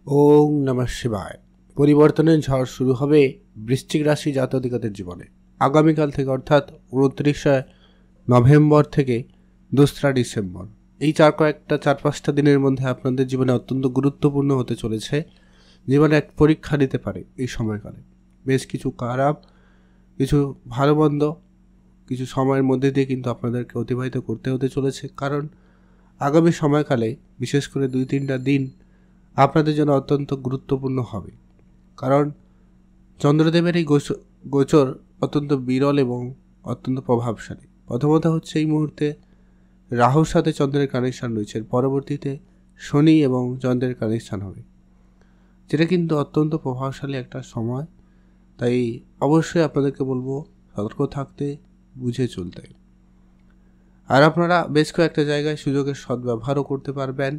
ওম নমঃ শিবায়। পরিবর্তনের ঝড় শুরু হবে বৃশ্চিক রাশি জাতকদের জীবনে আগামীকাল থেকে, অর্থাৎ 29শে নভেম্বর থেকে 2রা ডিসেম্বর। এই কয়েকটা 4-5টা দিনের মধ্যে আপনাদের জীবনে অত্যন্ত গুরুত্বপূর্ণ হতে চলেছে। জীবনে এক পরীক্ষা নিতে পারে এই সময়কালে। বেশ কিছু খারাপ, কিছু ভালো মন্দ, কিছু সময়ের মধ্যে দিয়ে কিন্তু আপনাদেরকে অতিবাহিত করতে হতে চলেছে। কারণ আগামী সময়কালে বিশেষ করে 2-3টা দিন আপনাদের জন্য অত্যন্ত গুরুত্বপূর্ণ হবে। কারণ চন্দ্রদেবের এই গোচর অত্যন্ত বিরল এবং অত্যন্ত প্রভাবশালী। প্রথমত হচ্ছে এই মুহূর্তে রাহুর সাথে চন্দ্রের কানেকশান রয়েছে, পরবর্তীতে শনি এবং চন্দ্রের কানেকশান হবে, যেটা কিন্তু অত্যন্ত প্রভাবশালী একটা সময়। তাই অবশ্যই আপনাদেরকে বলবো সতর্ক থাকতে, বুঝে চলতে। আর আপনারা বেশ কয়েকটা জায়গায় সুযোগের সদ্ব্যবহারও করতে পারবেন।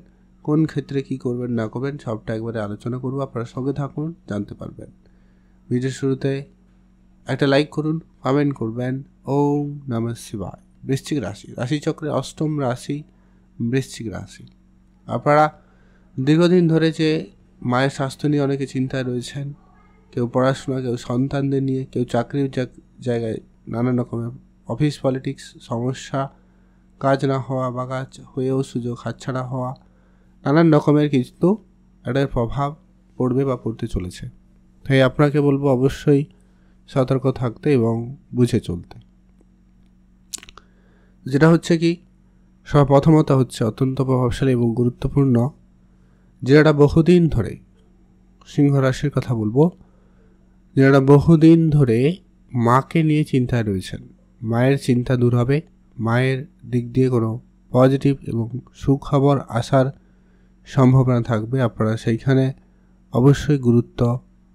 কোন ক্ষেত্রে কি করবেন না করবেন সবটা একবারে আলোচনা করবো। আপনারা সঙ্গে থাকুন, জানতে পারবেন। ভিডিওর শুরুতে একটা লাইক করুন, কমেন্ট করবেন। ওম নমঃ শিবায়। বৃশ্চিক রাশি, রাশিচক্রের 8ম রাশি বৃশ্চিক রাশি। আপনারা দীর্ঘদিন ধরে যে মায়ের স্বাস্থ্য নিয়ে অনেকে চিন্তায় রয়েছেন, কেউ পড়াশোনা, কেউ সন্তানদের নিয়ে, কেউ চাকরির জায়গায় নানান রকমের অফিস পলিটিক্স সমস্যা, কাজ না হওয়া বা কাজ হয়েও সুযোগ হাতছাড়া হওয়া, নানান রকমের কিন্তু একটা প্রভাব পড়বে বা পড়তে চলেছে। তাই আপনাকে বলবো অবশ্যই সতর্ক থাকতে এবং বুঝে চলতে। যেটা হচ্ছে কি, প্রথমত হচ্ছে অত্যন্ত প্রভাবশালী এবং গুরুত্বপূর্ণ, যেটা বহুদিন ধরে সিংহ রাশির কথা বলবো, যেটা বহুদিন ধরে মাকে নিয়ে চিন্তায় রয়েছেন। মায়ের চিন্তা দূর হবে, মায়ের দিক দিয়ে কোনো পজিটিভ এবং সুখবর আসার সম্ভাবনা থাকবে। আপনারা সেইখানে অবশ্যই গুরুত্ব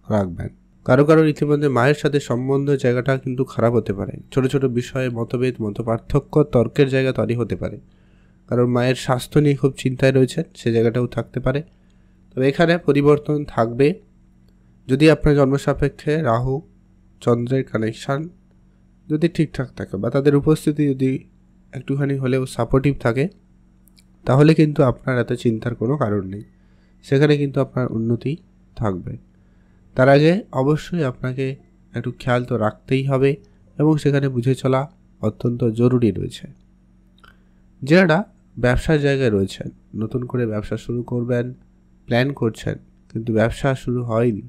রাখবেন। কারো ইতিমধ্যে মায়ের সাথে সম্বন্ধের জায়গাটা কিন্তু খারাপ হতে পারে। ছোট ছোট বিষয়ে মতভেদ, মতপার্থক্য, তর্কের জায়গা তৈরি হতে পারে। কারণ মায়ের স্বাস্থ্য নিয়ে খুব চিন্তায় রয়েছেন, সে জায়গাটাও থাকতে পারে। তবে এখানে পরিবর্তন থাকবে যদি আপনার জন্মসাপেক্ষে রাহু চন্দ্রের কানেকশান যদি ঠিকঠাক থাকে বা তাদের উপস্থিতি যদি একটুখানি হলেও সাপোর্টিভ থাকে, তাহলে কিন্তু আপনার এত চিন্তার কোনো কারণ নেই। সেখানে কিন্তু আপনার উন্নতি থাকবে। তার আগে অবশ্যই আপনাকে একটু খেয়াল তো রাখতেই হবে এবং সেখানে বুঝে চলা অত্যন্ত জরুরি রয়েছে। যারা ব্যবসার জায়গায় রয়েছেন, নতুন করে ব্যবসা শুরু করবেন, প্ল্যান করছেন কিন্তু ব্যবসা শুরু হয়নি,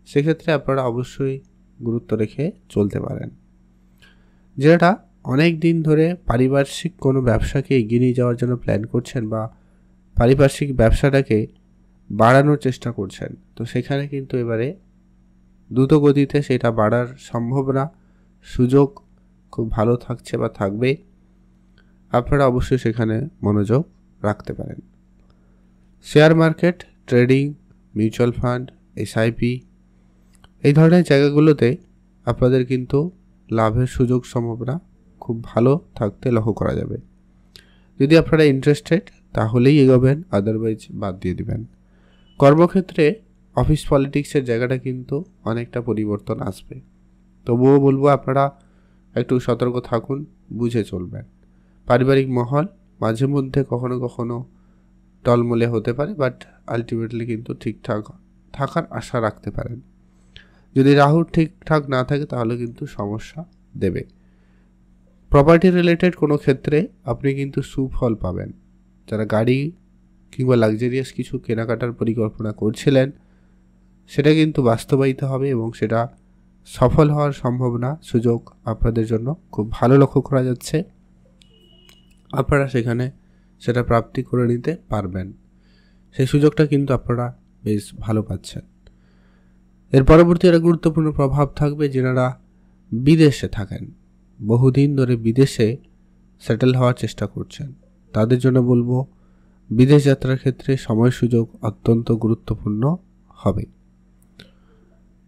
সেক্ষেত্রে আপনারা অবশ্যই গুরুত্ব রেখে চলতে পারেন। যেটা অনেক দিন ধরে পারিপার্শ্বিক কোনো ব্যবসাকে এগিয়ে নিয়ে যাওয়ার জন্য প্ল্যান করছেন বা পারিপার্শ্বিক ব্যবসাটাকে বাড়ানোর চেষ্টা করছেন, তো সেখানে কিন্তু এবারে দ্রুত গতিতে সেটা বাড়ার সম্ভাবনা, সুযোগ খুব ভালো থাকছে বা থাকবে। আপনারা অবশ্যই সেখানে মনোযোগ রাখতে পারেন। Share market, trading, mutual fund, SIP, এই ধরনের জায়গাগুলোতে আপনাদের কিন্তু লাভের সুযোগ সম্ভাবনা খুব ভালো থাকতে লক্ষ্য করা যাবে। যদি আপনারা ইন্টারেস্টেড তাহলেই এগোবেন, আদারওয়াইজ বাদ দিয়ে দিবেন। কর্মক্ষেত্রে অফিস পলিটিক্সের জায়গাটা কিন্তু অনেকটা পরিবর্তন আসবে। তবুও বলবো আপনারা একটু সতর্ক থাকুন, বুঝে চলবেন। পারিবারিক মহল মাঝে মধ্যে কখনো কখনো টলমলে হতে পারে, বাট আলটিমেটলি কিন্তু ঠিকঠাক থাকার আশা রাখতে পারেন। যদি রাহু ঠিকঠাক না থাকে তাহলে কিন্তু সমস্যা দেবে। প্রপার্টি রিলেটেড কোনো ক্ষেত্রে আপনি কিন্তু সুফল পাবেন। যারা গাড়ি কিংবা লাক্সারিয়াস কিছু কেনাকাটার পরিকল্পনা করছিলেন, সেটা কিন্তু বাস্তবায়িত হবে এবং সেটা সফল হওয়ার সম্ভাবনা, সুযোগ আপনাদের জন্য খুব ভালো লক্ষ্য করা যাচ্ছে। আপনারা সেখানে সেটা প্রাপ্তি করে নিতে পারবেন। সেই সুযোগটা কিন্তু আপনারা বেশ ভালো পাচ্ছেন। এর পরবর্তী একটা গুরুত্বপূর্ণ প্রভাব থাকবে যারা বিদেশে থাকেন, বহুদিন ধরে বিদেশে সেটেল হওয়ার চেষ্টা করছেন, তাদের জন্য বলবো বিদেশ যাত্রার ক্ষেত্রে সময় সুযোগ অত্যন্ত গুরুত্বপূর্ণ হবে।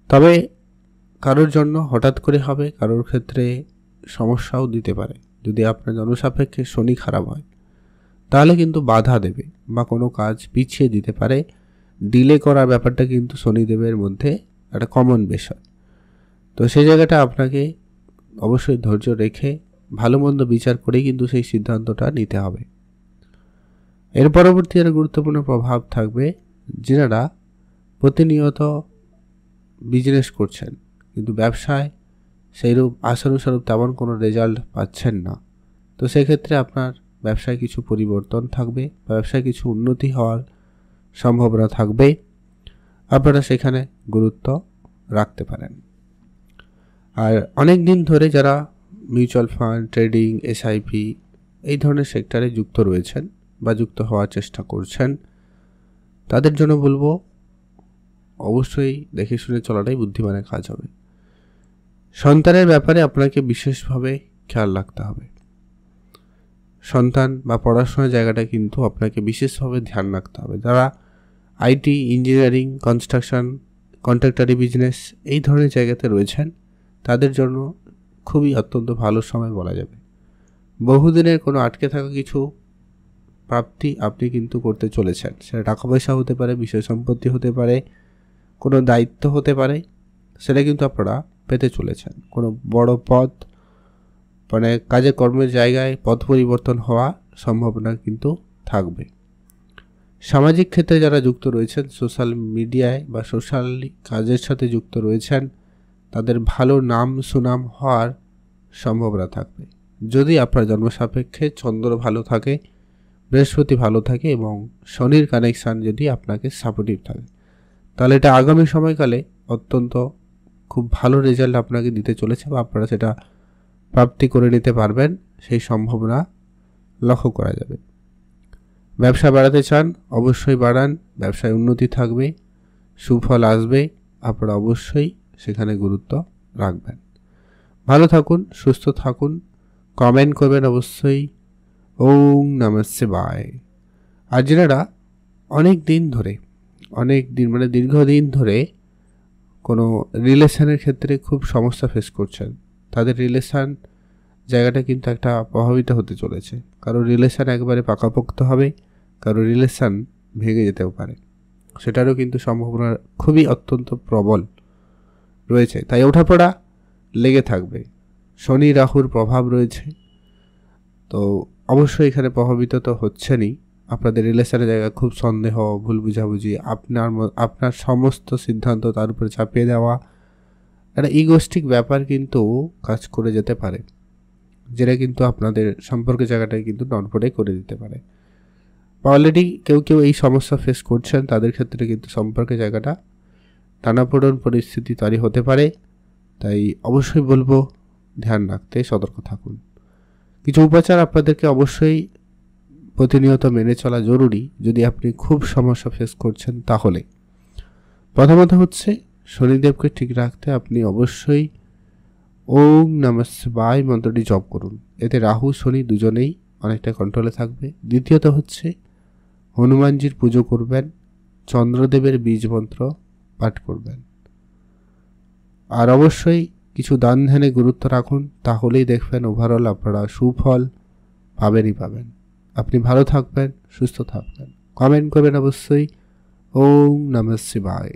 তবে কারোর জন্য হঠাৎ করে হবে, কারোর ক্ষেত্রে সমস্যাও দিতে পারে। যদি আপনার জনসাপেক্ষে শনি খারাপ হয় তাহলে কিন্তু বাধা দেবে বা কোনো কাজ পিছিয়ে দিতে পারে। ডিলে করার ব্যাপারটা কিন্তু শনিদেবের মধ্যে একটা কমন বিষয়। তো সেই জায়গাটা আপনাকে অবশ্যই ধৈর্য রেখে ভালো মন্দ বিচার করে কিন্তু সেই সিদ্ধান্তটা নিতে হবে। এর পরবর্তী একটা গুরুত্বপূর্ণ প্রভাব থাকবে যারা প্রতিনিয়ত বিজনেস করছেন কিন্তু ব্যবসায় সেইরূপ আশানুস্বরূপ তেমন কোনো রেজাল্ট পাচ্ছেন না, তো সেক্ষেত্রে আপনার ব্যবসায় কিছু পরিবর্তন থাকবে, ব্যবসায় কিছু উন্নতি হওয়ার সম্ভাবনা থাকবে, আপনারা সেখানে গুরুত্ব রাখতে পারেন। আর অনেক দিন ধরে যারা মিউচুয়াল ফান্ড, ট্রেডিং, এসআইপি এই ধরনের সেক্টরে যুক্ত রয়েছেন বা যুক্ত হওয়ার চেষ্টা করছেন, তাদের জন্য বলবো অবশ্যই দেখে শুনে চলাটাই বুদ্ধিমানের কাজ হবে। সন্তানের ব্যাপারে আপনাকে বিশেষভাবে খেয়াল রাখতে হবে। সন্তান বা পড়াশোনার জায়গাটা কিন্তু আপনাকে বিশেষভাবে ধ্যান রাখতে হবে। যারা আইটি, ইঞ্জিনিয়ারিং, কনস্ট্রাকশন, কন্ট্রাক্টরি বিজনেস এই ধরনের জায়গাতে রয়েছেন, তাদের জন্য খুবই অত্যন্ত ভালো সময় বলা যাবে। বহুদিনের কোনো আটকে থাকা কিছু প্রাপ্তি আপনি কিন্তু করতে চলেছেন। সেটা টাকা পয়সা হতে পারে, বিষয় সম্পত্তি হতে পারে, কোনো দায়িত্ব হতে পারে, সেটা কিন্তু আপনারা পেতে চলেছেন। কোনো বড় পদ, মানে কাজে কর্মের জায়গায় পথ পরিবর্তন হওয়া সম্ভাবনা কিন্তু থাকবে। সামাজিক ক্ষেত্রে যারা যুক্ত রয়েছেন, সোশ্যাল মিডিয়ায় বা সোশ্যাল কাজের সাথে যুক্ত রয়েছেন, তাদের ভালো নাম সুনাম হওয়ার সম্ভাবনা থাকবে। যদি আপনার জন্মসাপেক্ষে চন্দ্র ভালো থাকে, বৃহস্পতি ভালো থাকে এবং শনির কানেকশান যদি আপনাকে সাপোর্টিভ থাকে, তাহলে এটা আগামী সময়কালে অত্যন্ত খুব ভালো রেজাল্ট আপনাকে দিতে চলেছে বা আপনারা সেটা প্রাপ্তি করে নিতে পারবেন, সেই সম্ভাবনা লক্ষ্য করা যাবে। ব্যবসা বাড়াতে চান, অবশ্যই বাড়ান, ব্যবসায় উন্নতি থাকবে, সুফল আসবে, আপনারা অবশ্যই সেখানে গুরুত্ব রাখবেন। ভালো থাকুন, সুস্থ থাকুন, কমেন্ট করবেন অবশ্যই। ওম নমঃ শিবায়। আর যারা অনেক দিন মানে দীর্ঘদিন ধরে কোনো রিলেশনের ক্ষেত্রে খুব সমস্যা ফেস করছেন, তাদের রিলেশন জায়গাটা কিন্তু একটা প্রভাবিত হতে চলেছে। কারো রিলেশন একবারে পাকাপোক্ত হবে, কারো রিলেশন ভেঙে যেতেও পারে, সেটারও কিন্তু সম্ভাবনা খুবই অত্যন্ত প্রবল রয়েছে। তাই ওঠাপড়া লেগে থাকবে। শনি রাহুর প্রভাব রয়েছে, তো অবশ্যই এখানে প্রভাবিত তো হচ্ছেনই। আপনাদের রিলেশনের জায়গায় খুব সন্দেহ, ভুল বুঝাবুঝি, আপনার সমস্ত সিদ্ধান্ত তার উপরে চাপিয়ে দেওয়া, একটা ইগোস্টিক ব্যাপার কিন্তু কাজ করে যেতে পারে, যেটা কিন্তু আপনাদের সম্পর্কের জায়গাটায় কিন্তু নড়বড়ে করে দিতে পারে। অলরেডি কেউ এই সমস্যা ফেস করছেন, তাদের ক্ষেত্রে কিন্তু সম্পর্কের জায়গাটা টানাপোড়েন পরিস্থিতি তৈরি হতে পারে। তাই অবশ্যই বলবো ধ্যান রাখতে, সতর্ক থাকুন। কিছু উপাচার আপনাদেরকে অবশ্যই প্রতিনিয়ত মেনে চলা জরুরি যদি আপনি খুব সমস্যা ফেস করছেন। তাহলে প্রথমত হচ্ছে শনিদেবকে ঠিক রাখতে আপনি অবশ্যই ওম নমঃ শিবায় মন্ত্রটি জপ করুন, এতে রাহু শনি দুজনেই অনেকটা কন্ট্রোলে থাকবে। দ্বিতীয়ত হচ্ছে হনুমানজির পুজো করবেন, চন্দ্রদেবের বীজ মন্ত্র পাঠ করবেন, আর অবশ্যই কিছু দান ধ্যানে গুরুত্ব রাখুন, তাহলেই দেখবেন ওভারঅল আপনারা সুফল পাবেন। আপনি ভালো থাকবেন, সুস্থ থাকবেন। কমেন্ট করবেন অবশ্যই। ওম নমঃ শিবায়।